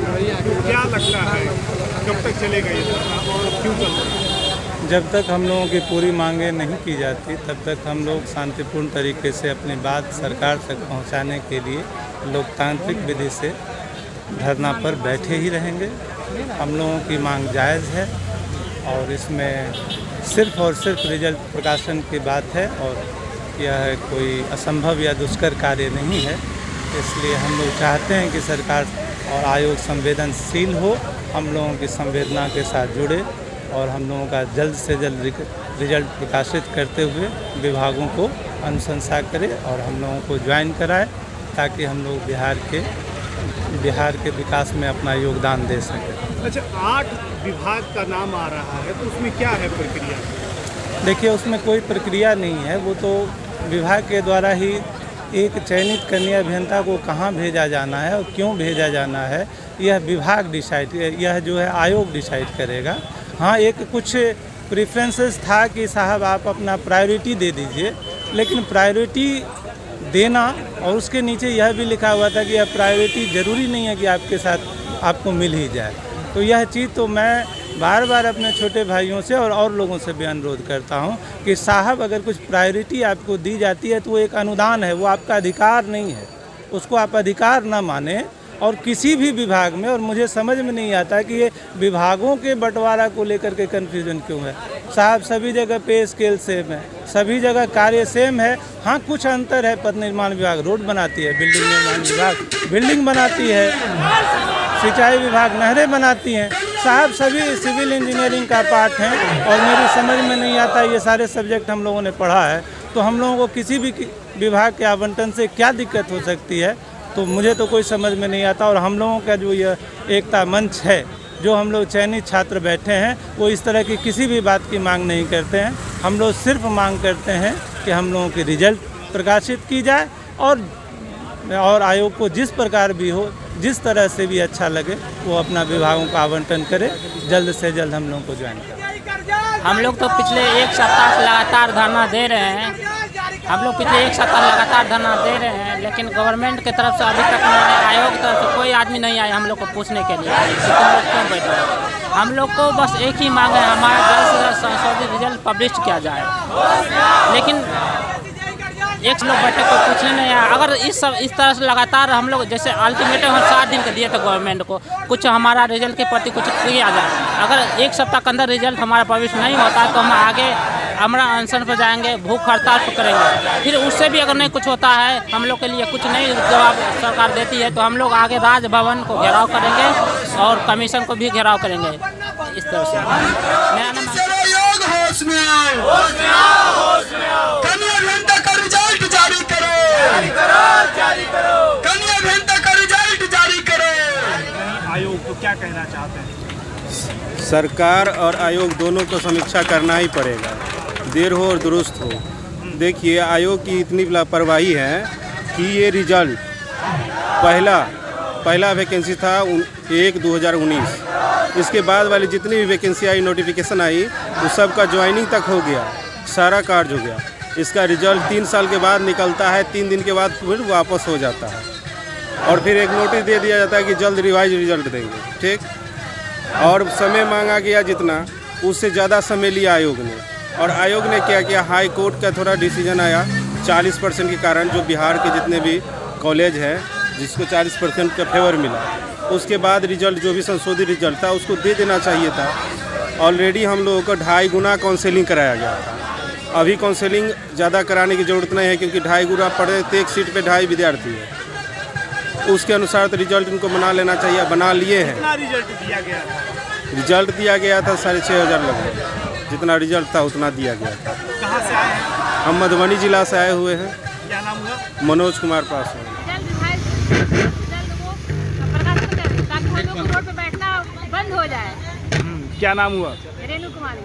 क्या लगता है कब तक चलेगा ये धरना और क्यों चल रहा है? जब तक हम लोगों की पूरी मांगें नहीं की जाती तब तक हम लोग शांतिपूर्ण तरीके से अपनी बात सरकार तक पहुंचाने के लिए लोकतांत्रिक विधि से धरना पर बैठे ही रहेंगे। हम लोगों की मांग जायज़ है और इसमें सिर्फ और सिर्फ रिजल्ट प्रकाशन की बात है और यह कोई असंभव या दुष्कर कार्य नहीं है। इसलिए हम लोग चाहते हैं कि सरकार और आयोग संवेदनशील हो, हम लोगों की संवेदना के साथ जुड़े और हम लोगों का जल्द से जल्द रिजल्ट प्रकाशित करते हुए विभागों को अनुशंसा करे और हम लोगों को ज्वाइन कराए ताकि हम लोग बिहार के विकास में अपना योगदान दे सकें। अच्छा, 8 विभाग का नाम आ रहा है तो उसमें क्या है प्रक्रिया? देखिए, उसमें कोई प्रक्रिया नहीं है, वो तो विभाग के द्वारा ही एक चयनित कन्या अभियंता को कहाँ भेजा जाना है और क्यों भेजा जाना है यह विभाग डिसाइड, यह जो है आयोग डिसाइड करेगा। हाँ, एक कुछ प्रेफरेंसेस था कि साहब आप अपना प्रायोरिटी दे दीजिए, लेकिन प्रायोरिटी देना और उसके नीचे यह भी लिखा हुआ था कि यह प्रायोरिटी ज़रूरी नहीं है कि आपके साथ आपको मिल ही जाए। तो यह चीज़ तो मैं बार बार अपने छोटे भाइयों से और लोगों से भी अनुरोध करता हूं कि साहब अगर कुछ प्रायोरिटी आपको दी जाती है तो वो एक अनुदान है, वो आपका अधिकार नहीं है, उसको आप अधिकार ना माने। और किसी भी विभाग में, और मुझे समझ में नहीं आता कि ये विभागों के बंटवारा को लेकर के कन्फ्यूजन क्यों है। साहब सभी जगह पे स्केल सेम है, सभी जगह कार्य सेम है। हाँ, कुछ अंतर है, पथ निर्माण विभाग रोड बनाती है, बिल्डिंग निर्माण विभाग बिल्डिंग बनाती है, सिंचाई विभाग नहरें बनाती हैं। साहब सभी सिविल इंजीनियरिंग का पार्ट हैं और मेरी समझ में नहीं आता ये सारे सब्जेक्ट हम लोगों ने पढ़ा है तो हम लोगों को किसी भी विभाग के आवंटन से क्या दिक्कत हो सकती है, तो मुझे तो कोई समझ में नहीं आता। और हम लोगों का जो यह एकता मंच है, जो हम लोग चयनित छात्र बैठे हैं, वो इस तरह की किसी भी बात की मांग नहीं करते हैं। हम लोग सिर्फ मांग करते हैं कि हम लोगों की रिजल्ट प्रकाशित की जाए और आयोग को जिस प्रकार भी हो, जिस तरह से भी अच्छा लगे, वो अपना विभागों का आवंटन करे, जल्द से जल्द हम लोगों को ज्वाइन करें। हम लोग तो पिछले एक सप्ताह से लगातार धरना दे रहे हैं। लेकिन गवर्नमेंट की तरफ से अभी तक आयोग की तरफ से कोई आदमी नहीं आया हम लोग को पूछने के लिए कि तुम लोग क्यों बैठे हो। हम लोग को बस एक ही मांग है, हमारा जल्द से जल्द संशोधित रिजल्ट पब्लिश किया जाए। लेकिन एक लोग बैठे कोई पूछने नहीं आया। अगर इस तरह से लगातार हम लोग, जैसे अल्टीमेटम हम 7 दिन के दिए थे गवर्नमेंट को, कुछ हमारा रिजल्ट के प्रति कुछ किया जाए। अगर एक सप्ताह के अंदर रिजल्ट हमारा पब्लिश नहीं होता तो हम आगे हमारा अनशन पर जाएंगे, भूख हड़ताल पर करेंगे। फिर उससे भी अगर नहीं कुछ होता है, हम लोग के लिए कुछ नहीं जवाब सरकार देती है, तो हम लोग आगे राजभवन को घेराव करेंगे और कमीशन को भी घेराव करेंगे। इस तरह से मेरा नाम आयोग को क्या कहना चाहते हैं? सरकार और आयोग दोनों को समीक्षा करना ही पड़ेगा, देर हो और दुरुस्त हो। देखिए, आयोग की इतनी लापरवाही है कि ये रिजल्ट पहला वैकेंसी था 1/2019, इसके बाद वाली जितनी भी वैकेंसी आई, नोटिफिकेशन आई, उस सब का ज्वाइनिंग तक हो गया, सारा कार्य हो गया। इसका रिजल्ट 3 साल के बाद निकलता है, 3 दिन के बाद फिर वापस हो जाता है और फिर एक नोटिस दे दिया जाता है कि जल्द रिवाइज रिजल्ट देंगे। ठीक, और समय मांगा गया जितना, उससे ज़्यादा समय लिया आयोग ने। और आयोग ने क्या किया, हाई कोर्ट का थोड़ा डिसीजन आया 40% के कारण, जो बिहार के जितने भी कॉलेज हैं जिसको 40% का फेवर मिला, उसके बाद रिजल्ट जो भी संशोधित रिजल्ट था उसको दे देना चाहिए था। ऑलरेडी हम लोगों को 2.5 गुना काउंसलिंग कराया गया था। अभी काउंसलिंग ज़्यादा कराने की ज़रूरत नहीं है क्योंकि 2.5 गुना पढ़े तो एक सीट पे 2.5 विद्यार्थी है। उसके अनुसार तो रिजल्ट इनको बना लेना चाहिए, बना लिए हैं। कितना रिजल्ट दिया गया था? रिजल्ट दिया गया था 6,500 लगभग, जितना रिजल्ट था उतना दिया गया था। कहाँ से आए हैं? हम मधुबनी जिला से आए हुए हैं। क्या नाम हुआ? मनोज कुमार पासवान। ताकि हम लोग रोड पे बैठना बंद हो जाए। क्या नाम हुआ? रेणु कुमारी।